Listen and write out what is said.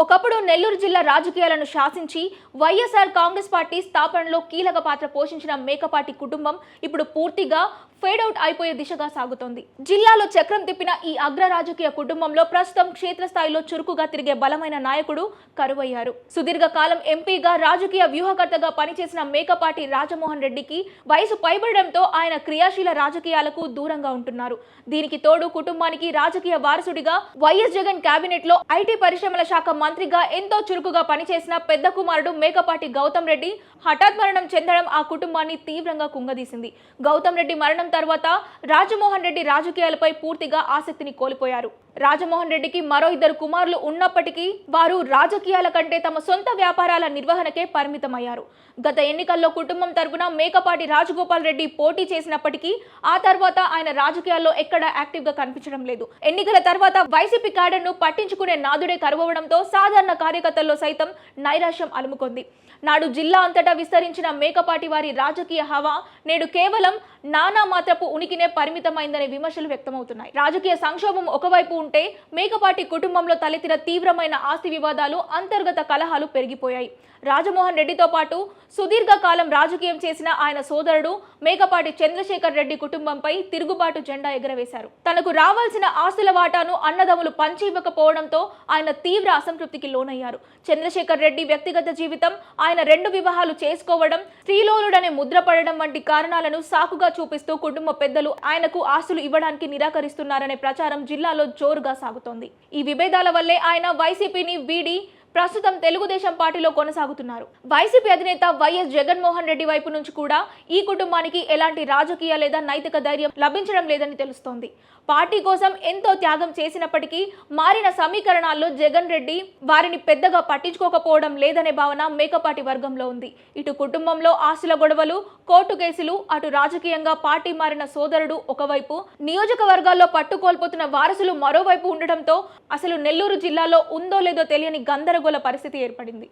ఒకప్పుడు నెల్లూరు జిల్లా రాజకీయాలను శాసించి వైఎస్ఆర్ కాంగ్రెస్ పార్టీ స్థాపనలో కీలక పాత్ర పోషించిన మేకపాటి కుటుంబం ఇప్పుడు పూర్తిగా ఫేడ్ అవుట్ అయిపోయే దిశగా సాగుతోంది. జిల్లాలో చక్రం తిప్పిన ఈ అగ్ర రాజకీయ కుటుంబంలో ప్రస్తుతం క్షేత్రస్థాయిలో చురుకుగా తిరిగే బలమైన నాయకుడు కరువయ్యారు. సుదీర్ఘకాలం ఎంపీగా రాజకీయ వ్యూహకర్తగా పనిచేసిన మేకపాటి రాజమోహన్ రెడ్డికి వయసు పైబడడంతో ఆయన క్రియాశీల రాజకీయాలకు దూరంగా ఉంటున్నారు. దీనికి తోడు కుటుంబానికి రాజకీయ వారసుడిగా వైఎస్ జగన్ కేబినెట్ లో ఐటీ పరిశ్రమల శాఖ మంత్రిగా ఎంతో చురుకుగా పనిచేసిన పెద్ద కుమారుడు మేకపాటి గౌతమ్ రెడ్డి హఠాత్ మరణం చెందడం ఆ కుటుంబాన్ని తీవ్రంగా కుంగదీసింది. గౌతమ్ రెడ్డి మరణం తర్వాత రాజమోహన్ రెడ్డి రాజకీయాలపై పూర్తిగా ఆసక్తిని కోల్పోయారు. రాజమోహన్ రెడ్డికి మరో ఇద్దరు కుమారులు ఉన్నప్పటికీ వారు రాజకీయాల కంటే తమ సొంత వ్యాపారాల నిర్వహణకే పరిమితమయ్యారు. గత ఎన్నికల్లో కుటుంబం తరపున మేకపాటి రాజగోపాల్ రెడ్డి పోటీ చేసినప్పటికీ ఆ తర్వాత ఆయన రాజకీయాల్లో ఎక్కడా యాక్టివ్ గా కనిపించడం లేదు. ఎన్నికల తర్వాత వైసీపీ క్యాడర్ను పట్టించుకునే నాదుడే కరువవడంతో సాధారణ కార్యకర్తల్లో సైతం నైరాశ్యం అలుముకుంది. నాడు జిల్లా అంతటా విస్తరించిన మేకపాటి వారి రాజకీయ హవా నేడు కేవలం నానా మాత్రపు ఉనికినే పరిమితమైందనే విమర్శలు వ్యక్తమవుతున్నాయి. రాజకీయ సంక్షోభం ఒకవైపు ఉంటే మేకపాటి కుటుంబంలో తలెత్తిన తీవ్రమైన ఆస్తి వివాదాలు, అంతర్గత కలహాలు పెరిగిపోయాయి. రాజమోహన్ రెడ్డితో పాటు సుదీర్ఘకాలం రాజకీయం చేసిన ఆయన సోదరుడు మేకపాటి చంద్రశేఖర్ రెడ్డి కుటుంబంపై తిరుగుబాటు జెండా ఎగరవేశారు. తనకు రావాల్సిన ఆస్తుల వాటాను అన్నదమ్ములు పంచి ఇవ్వకపోవడంతో ఆయన తీవ్ర అసంతృప్తికి లోనయ్యారు. చంద్రశేఖర్ రెడ్డి వ్యక్తిగత జీవితం, ఆయన 2 వివాహాలు చేసుకోవడం, స్త్రీలోలుడనే ముద్ర పడడం వంటి కారణాలను సాకుగా చూపిస్తూ కుటుంబ పెద్దలు ఆయనకు ఆస్తులు ఇవ్వడానికి నిరాకరిస్తున్నారనే ప్రచారం జిల్లాలో జోరుగా సాగుతోంది. ఈ విభేదాల వల్లే ఆయన వైసీపీని వీడి ప్రస్తుతం తెలుగుదేశం పార్టీలో కొనసాగుతున్నారు. వైసీపీ అధినేత వైఎస్ జగన్మోహన్ రెడ్డి వైపు నుంచి కూడా ఈ కుటుంబానికి ఎలాంటి రాజకీయ లేదా నైతిక ధైర్యం లభించడం లేదని తెలుస్తోంది. పార్టీ కోసం ఎంతో త్యాగం చేసినప్పటికీ మారిన సమీకరణాల్లో జగన్ రెడ్డి వారిని పెద్దగా పట్టించుకోకపోవడం లేదనే భావన మేకపాటి వర్గంలో ఉంది. ఇటు కుటుంబంలో ఆస్తుల గొడవలు, కోర్టు కేసులు, అటు రాజకీయంగా పార్టీ మారిన సోదరుడు ఒకవైపు, నియోజకవర్గాల్లో పట్టుకోల్పోతున్న వారసులు మరోవైపు ఉండటంతో అసలు నెల్లూరు జిల్లాలో ఉందో లేదో తెలియని గందరగోళ పరిస్థితి ఏర్పడింది.